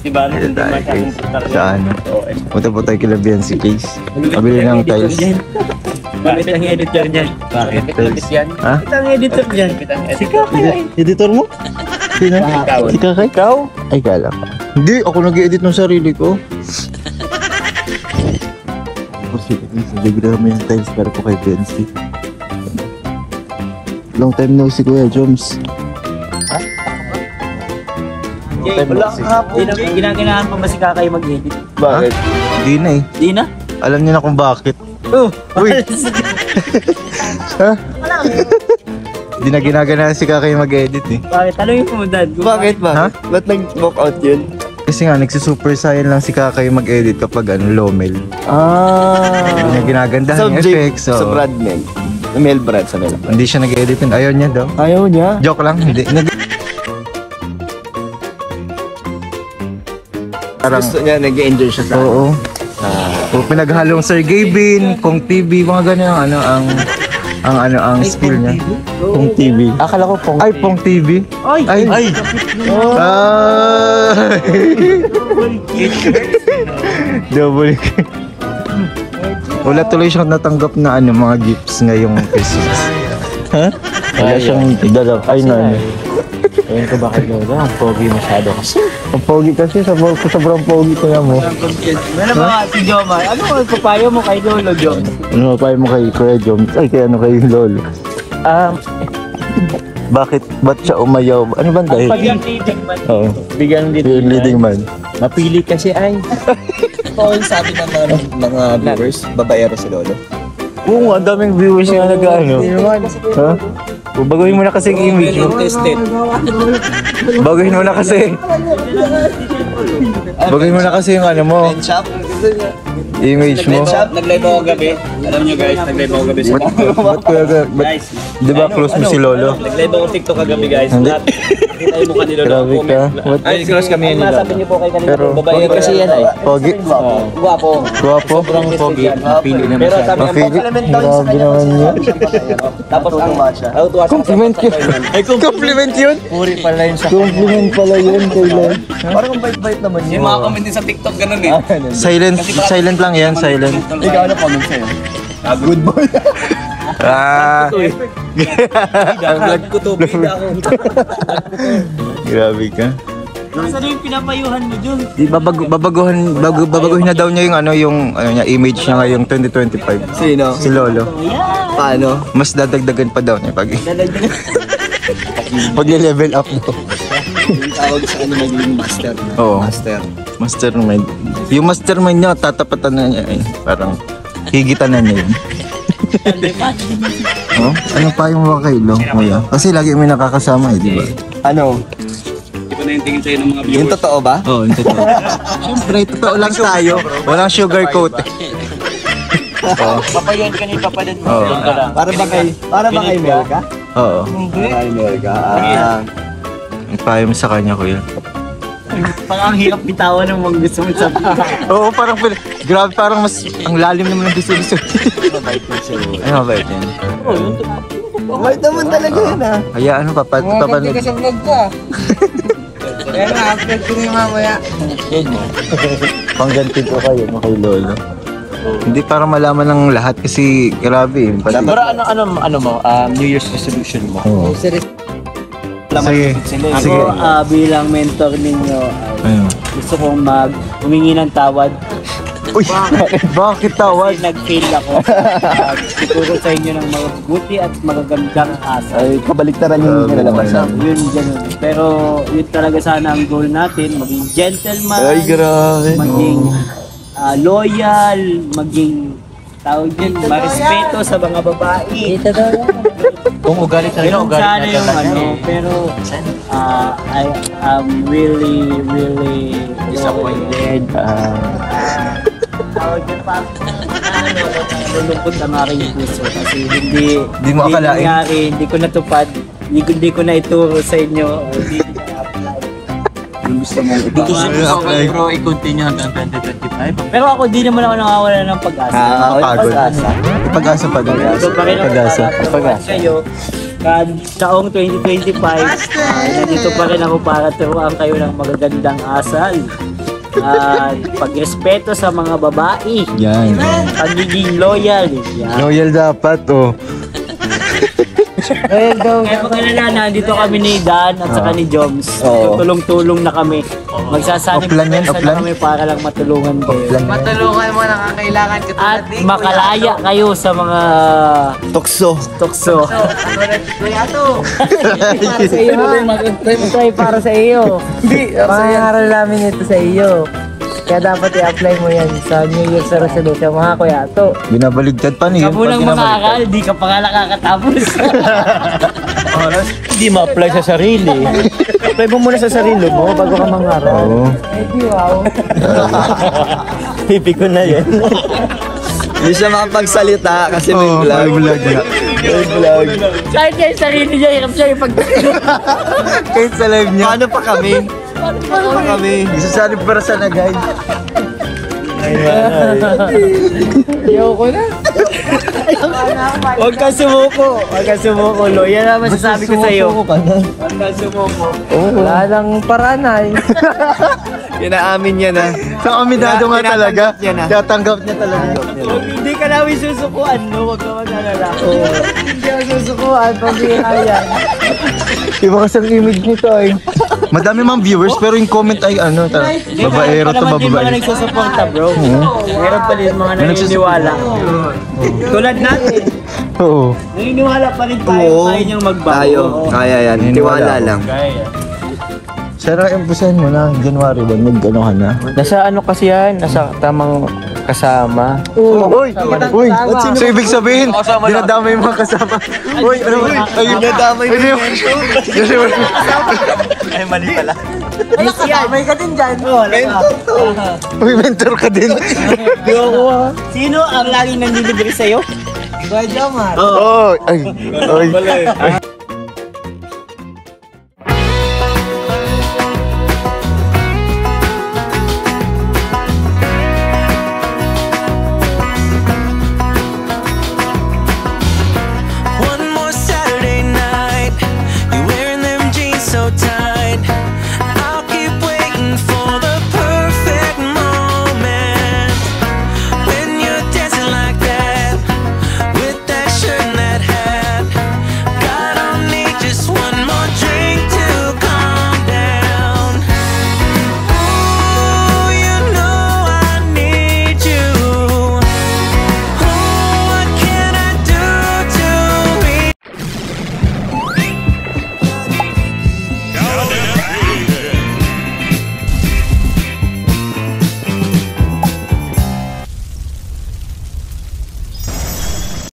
Si Barry hindi masyadong Saan? Punta po tayo kila Biancy Case. Pabili ng tiles. Bakit ang editor niyan? Bakit? Ha? Bakit ang editor niyan? Si Kakay. Editor mo? Sino? Si Kakay? Ikaw? Ay, kala ka. Hindi, ako nag-edit ng sarili ko. Sige, bibili kami ng tiles para po kay Biancy. Long time no see Kuya Joms. Ha? Long time no see. Ginaganahan pa ba si Kakay mag-edit? Bakit? Hindi na eh. Di na? Alam niyo na kung bakit. Oh! Uy! Ha? Hindi na ginaganahan si Kakay mag-edit eh. Bakit? Tanongin mo dad. Bakit ba? Ha? Ba't nag-walk out yun? Kasi nga, nagsusuper saiyan lang si Kakay mag-edit kapag lomel. Hindi niya ginagandahan yung effects. Sa Bradman. Male Brad sa Male Brad. Hindi siya nag-edit yun. Ayaw niya daw. Ayaw niya? Joke lang. Hindi. Parang, Gusto niya, nag-enjoy siya sa oo. Pinaghalong Sergey Bin, Kong TV, mga ganyan ang skill niya. Pong TV. Akala ko pong Ay, Pong TV. Ay. Double. Wala tuloy siyang natanggap na mga gifts ngayong Christmas. Ha? Wala siyang dala. Ay, no. Ayun ko bakit Lola, ang pogi masyado kasi. Ang pogi kasi, sobrang pogi kaya mo. Ano ba si Jomar? Ano ang papayo mo kay Lolo Jom? Ano pa mo kay Kuya Jom? Ay, kaya kay Lolo. Ba't siya umayaw? Ano ba dahil? Pag-yung leading man. Oo. Bigyan dito. Yung leading man. Mapili kasi ay. Oo, sabi ng mga viewers, babayero si Lolo. Oo nga, daming viewers nga nag-ano. Ha? Baguhin mo na kasi yung image mo. Tested. Baguhin mo na kasi. Baguhin mo na kasi yung mo. Shop? Image mo. Nag-live ako gabi. Alam nyo guys, nag-live ako gabi. Ba't kuya Guys, di ba close mo si Lolo? nag-live ako TikTok kagabi guys. Hindi. Kita yung mukha ni Lolo. Grabe ka. Ay, close kami yun. Sabi niyo po kay kanina. Pero, babae kasi yan ay. Pogi? Guwapo. Guwapo? Sobrang pogi. Mapili na Pero masyado. sabi niya, Mapili? Grabe naman yun. tapos ang tuwa siya. Compliment yun. Ay, Compliment yun? puri pala yun sa Compliment pala yun kay Lolo. Parang ang bait-bait naman yun. Yung mga comment din sa TikTok ganun eh. Silent lang yan, silent. Ikaw ano comment sa'yo? Good boy. Vlog ko to, bida ako. Grabe ka. Nasaan yung pinapayuhan mo dyan? Di babaguhin na daw niya yung niya image niya ngayong 2025. Sino? Si Lolo. Paano? Mas dadagdagan pa daw niya pag level up mo. Yung tawag sa ano magiging master. Oo. Master. Mastermind. Yung mastermind niya, tatapatan na niya eh. Parang higitan na niya yun. Oh? Ano pa yung mga kailo, kuya? Kasi lagi may nakakasama eh, di ba? Ano? Hindi ko na yung tingin sa'yo ng mga Yung viewers. totoo ba? Oo, oh, totoo. Siyempre, totoo lang tayo. Walang sugar coat. Papayan ka ni Papadan mo. Oo. Ka lang. Para ba kay Melka? Oo. Para kay Melka. Ang payo mo sa kanya, kuya. Parang ang hirap bitawan ng mga gusto mo sabihin. Oo, parang grabe, parang mas ang lalim naman ng gusto. Mabait mo siya. Ay, mabait yan. Mabait naman talaga yun ah. Hayaan mo, papanood. sa vlog ko ah. Kaya nga, upload ko na mamaya. Pangganti po kayo, kay Lolo. Hindi para malaman ng lahat kasi grabe. Pero ano mo, New Year's resolution mo? Oo. Sige. Ako bilang mentor ninyo, Ayun. gusto kong humingi ng tawad. Uy, bakit tawad? Kasi nag-fail ako. Siguro sa inyo ng mabuti at magagandang asa. Ay, kabaliktaran yung kinalabasan. Yun, ganun. Pero yun talaga sana ang goal natin. Maging gentleman. Ay, grabe. Maging loyal. Maging tawag yun, marespeto sa mga babae. Kung ugali talaga, Pero sana yung pero I am really disappointed. Tawag yun pa. Nalulungkot ang aking puso kasi hindi mo akalain. nangyari, hindi ko natupad, hindi ko na ituro sa inyo. Hindi ko na-apply. Yung gusto mo apply. Pero i-continue hanggang 2025. Pero ako, di naman ako nakawala ng pag-asa. Pagod. Pag-asa pa din. Ito pa rin ako Pag-asa. para sa'yo. Taong 2025, nandito pa rin ako para turuan kayo ng magagandang asal. pagrespeto sa mga babae, Yan. pagiging loyal. Yan. Loyal dapat, oh. Kaya mag-alala, nandito kami ni Dan at saka ni Joms. Oo. Tulong-tulong na kami. Magsasanib Offline yan, na offline? kami para lang matulungan kayo. Matulungan mo nakakailangan ka At makalaya kayo sa mga Tukso. tukso. Kuya to. Sa iyo, Tay, para sa iyo. Pangangaral namin ito sa iyo. Kaya dapat i-apply mo yan sa New Year's resolution, mga kuya to. Binabaligtad pa niyo. Kamunang mga akal, di ka pa nga nakakatapos. Hindi ma-apply sa sarili. Apply mo muna sa sarili mo bago ka mangaral. Oo. Hindi, wow. Pipi ko na yan. Hindi siya makapagsalita kasi may Oo, vlog. may vlog na. May vlog. Kahit kayo sarili niya, hirap siya ipagdating. Kahit sa live niya. Paano pa kami? Paano pa kami? Isasalib para sa na, guys. Ayoko na. Huwag ka sumuko. Huwag ka sumuko, Lo. Yan naman sasabi ko sa'yo. Huwag ka sumuko. Wala nang paraan ay. Inaamin niya na. Sa aminado nga talaga. Tinatanggap niya na. Tatanggap niya talaga. Hindi ka namin susukuan, no? Huwag ka mag-alala. Hindi ako susukuan pag yan. Iba kasi ang image nito ay. Madami mang viewers pero yung comment ay ano, babaero to Hindi mga babae. nagsusuporta, bro. Meron pa din mga naniniwala. Tulad natin. Oo. Naniniwala pa rin tayo. Oo. Kaya niyang magbago. Tayo. Kaya yan. Naniniwala Tiwala ako. lang. Kaya. Sarang empusan mo na January ba mag-ano ka na? Nasa ano kasi yan? Nasa tamang kasama. Uy! Uy! So ibig sabihin, dinadamay yung mga kasama. Uy! Ano ba? Ay, dinadamay yung Ay, mali pala. May ka din dyan. Uy, mentor ka din. Sino ang laging nanlilibre sa'yo? Kuya Jomar. Oh, ay.